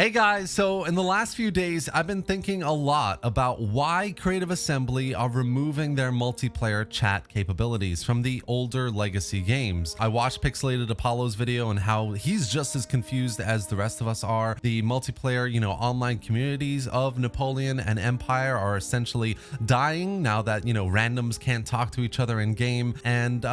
Hey guys, so in the last few days, I've been thinking a lot about why Creative Assembly are removing their multiplayer chat capabilities from the older legacy games. I watched Pixelated Apollo's video and how he's just as confused as the rest of us are. The multiplayer, online communities of Napoleon and Empire are essentially dying now that, randoms can't talk to each other in game. And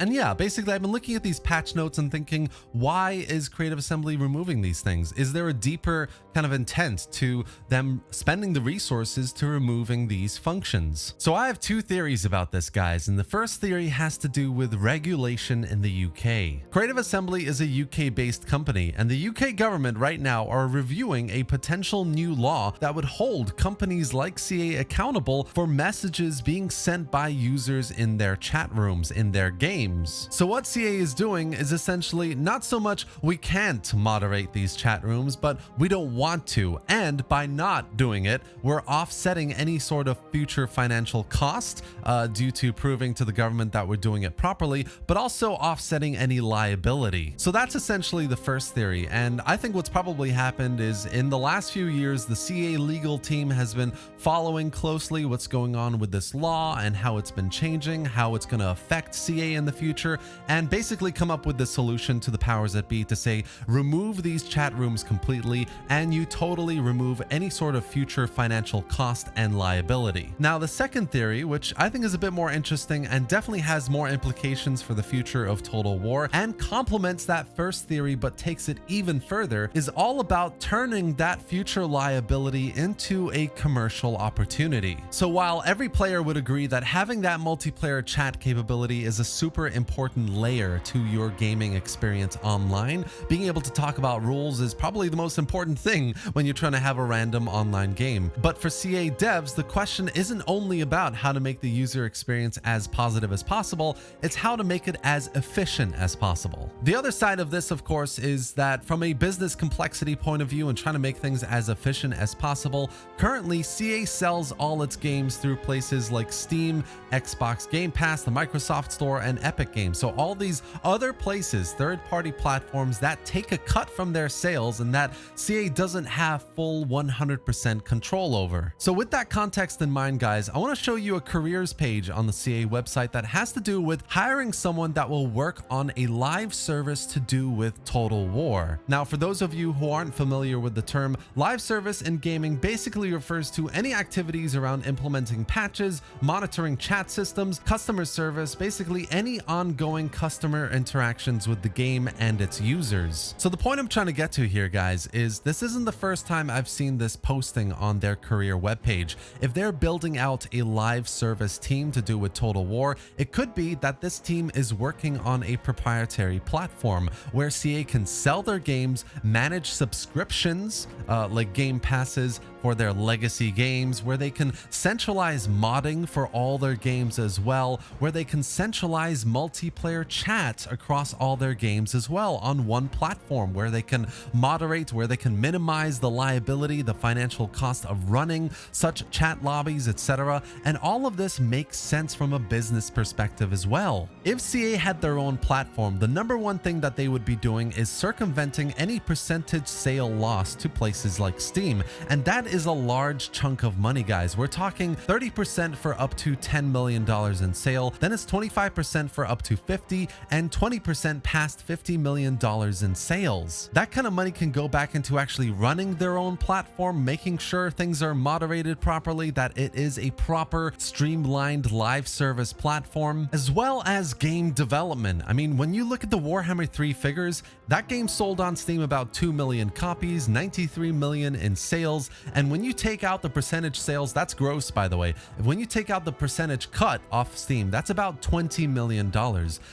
yeah, basically I've been looking at these patch notes and thinking, why is Creative Assembly removing these things? Is there a deeper kind of intent to them spending the resources to removing these functions? So I have two theories about this, guys, and the first theory has to do with regulation in the UK. Creative Assembly is a UK-based company, and the UK government right now are reviewing a potential new law that would hold companies like CA accountable for messages being sent by users in their chat rooms in their games. So what CA is doing is essentially not so much we can't moderate these chat rooms, but we don't want to, and by not doing it, we're offsetting any sort of future financial cost due to proving to the government that we're doing it properly, but also offsetting any liability. So that's essentially the first theory, and I think what's probably happened is in the last few years, the CA legal team has been following closely what's going on with this law and how it's been changing, how it's going to affect CA in the future, and basically come up with the solution to the powers that be to say, remove these chat rooms completely, and you totally remove any sort of future financial cost and liability. Now, the second theory, which I think is a bit more interesting and definitely has more implications for the future of Total War and complements that first theory but takes it even further, is all about turning that future liability into a commercial opportunity. So while every player would agree that having that multiplayer chat capability is a super important layer to your gaming experience online, being able to talk about rules is probably the most important thing when you're trying to have a random online game. But for CA devs, the question isn't only about how to make the user experience as positive as possible, it's how to make it as efficient as possible. The other side of this, of course, is that from a business complexity point of view and trying to make things as efficient as possible, currently CA sells all its games through places like Steam, Xbox Game Pass, the Microsoft Store, and Epic Games. So all these other places, third-party platforms that take a cut from their sales and that CA doesn't have full 100% control over. So with that context in mind, guys, I want to show you a careers page on the CA website that has to do with hiring someone that will work on a live service to do with Total War. Now, for those of you who aren't familiar with the term, live service in gaming basically refers to any activities around implementing patches, monitoring chat systems, customer service, basically any ongoing customer interactions with the game and its users. So the point I'm trying to get to here, guys, is this isn't the first time I've seen this posting on their career webpage. If they're building out a live service team to do with Total War, it could be that this team is working on a proprietary platform where CA can sell their games, manage subscriptions like game passes for their legacy games, where they can centralize modding for all their games as well, where they can centralize multiplayer chat across all their games as well on one platform, where they can moderate, where they can minimize the liability, the financial cost of running such chat lobbies, etc. And all of this makes sense from a business perspective as well. If CA had their own platform, the number one thing that they would be doing is circumventing any percentage sale loss to places like Steam. And that is a large chunk of money, guys. We're talking 30% for up to $10 million in sale, then it's 25% for up to 50 and 20% past $50 million in sales. That kind of money can go back into actually running their own platform, making sure things are moderated properly, that it is a proper streamlined live service platform, as well as game development. I mean, when you look at the Warhammer 3 figures, that game sold on Steam about 2 million copies, 93 million in sales, and when you take out the percentage sales, that's gross, by the way. When you take out the percentage cut off Steam, that's about $20 million.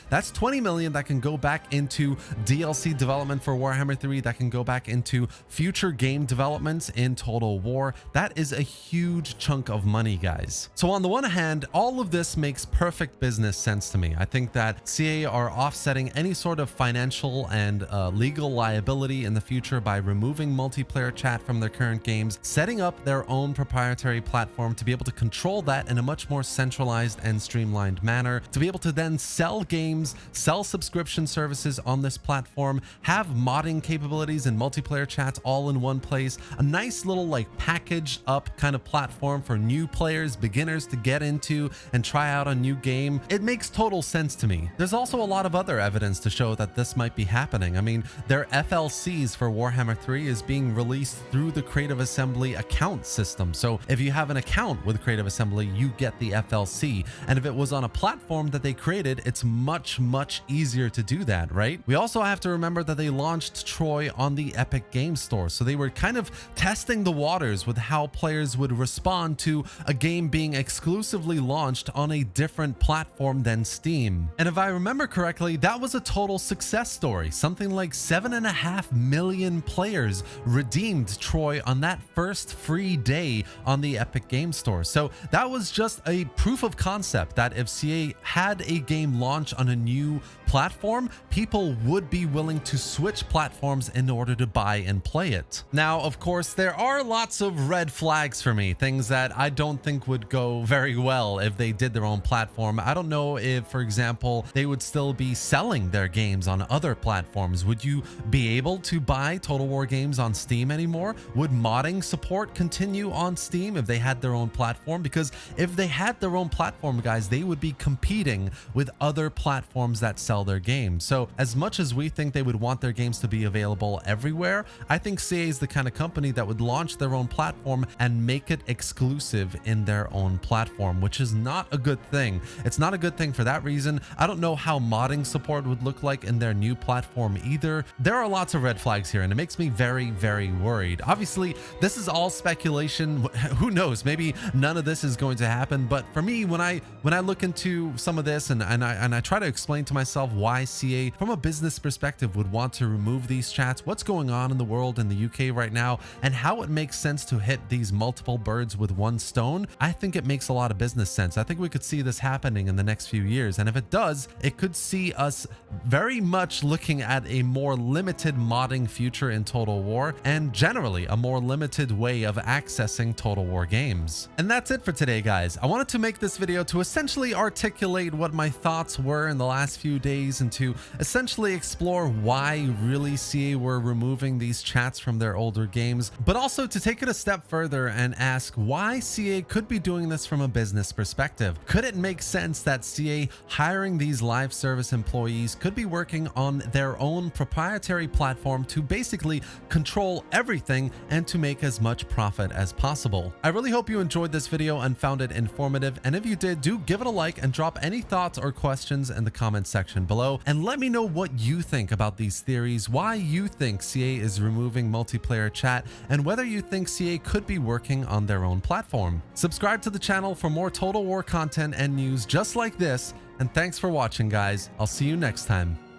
That's 20 million that can go back into DLC development for Warhammer 3, that can go back into future game developments in Total War. That is a huge chunk of money, guys. So on the one hand, all of this makes perfect business sense to me. I think that CA are offsetting any sort of financial and legal liability in the future by removing multiplayer chat from their current games, setting up their own proprietary platform to be able to control that in a much more centralized and streamlined manner, to be able to then sell games, sell subscription services on this platform, have modding capabilities and multiplayer chats all in one place, a nice little like packaged up kind of platform for new players, beginners to get into and try out a new game. It makes total sense to me. There's also a lot of other evidence to show that this might be happening. I mean, their FLCs for Warhammer 3 is being released through the Creative Assembly account system. So if you have an account with Creative Assembly, you get the FLC. And if it was on a platform that they created, it's much easier to do that, right? We also have to remember that they launched Troy on the Epic Games Store. So they were kind of testing the waters with how players would respond to a game being exclusively launched on a different platform than Steam. And if I remember correctly, that was a total success story. Something like 7.5 million players redeemed Troy on that first free day on the Epic Games Store. So that was just a proof of concept that if CA had a game launch on a new platform, people would be willing to switch platforms in order to buy and play it. Now, of course, there are lots of red flags for me, things that I don't think would go very well if they did their own platform. I don't know if, for example, they would still be selling their games on other platforms. Would you be able to buy Total War games on Steam anymore? Would modding support continue on Steam if they had their own platform? Because if they had their own platform, guys, they would be competing with other platforms that sell their games. So as much as we think they would want their games to be available everywhere, I think CA is the kind of company that would launch their own platform and make it exclusive in their own platform, which is not a good thing. It's not a good thing for that reason. I don't know how modding support would look like in their new platform either. There are lots of red flags here, and it makes me very worried. Obviously, this is all speculation. Who knows? Maybe none of this is going to happen. But for me, when I look into some of this and I try to explain to myself why CA, from a business perspective, would want to remove these chats, what's going on in the world in the UK right now, and how it makes sense to hit these multiple birds with one stone, I think it makes a lot of business sense. I think we could see this happening in the next few years. And if it does, it could see us very much looking at a more limited modding future in Total War, and generally a more limited way of accessing Total War games. And that's it for today, guys. I wanted to make this video to essentially articulate what my thoughts were in the last few days and to essentially explore why really CA were removing these chats from their older games, but also to take it a step further and ask why CA could be doing this from a business perspective. Could it make sense that CA hiring these live service employees could be working on their own proprietary platform to basically control everything and to make as much profit as possible? I really hope you enjoyed this video and found it informative, and if you did, do give it a like and drop any thoughts or questions in the comment section below, and let me know what you think about these theories, why you think CA is removing multiplayer chat, and whether you think CA could be working on their own platform. Subscribe to the channel for more Total War content and news just like this, and thanks for watching, guys. I'll see you next time.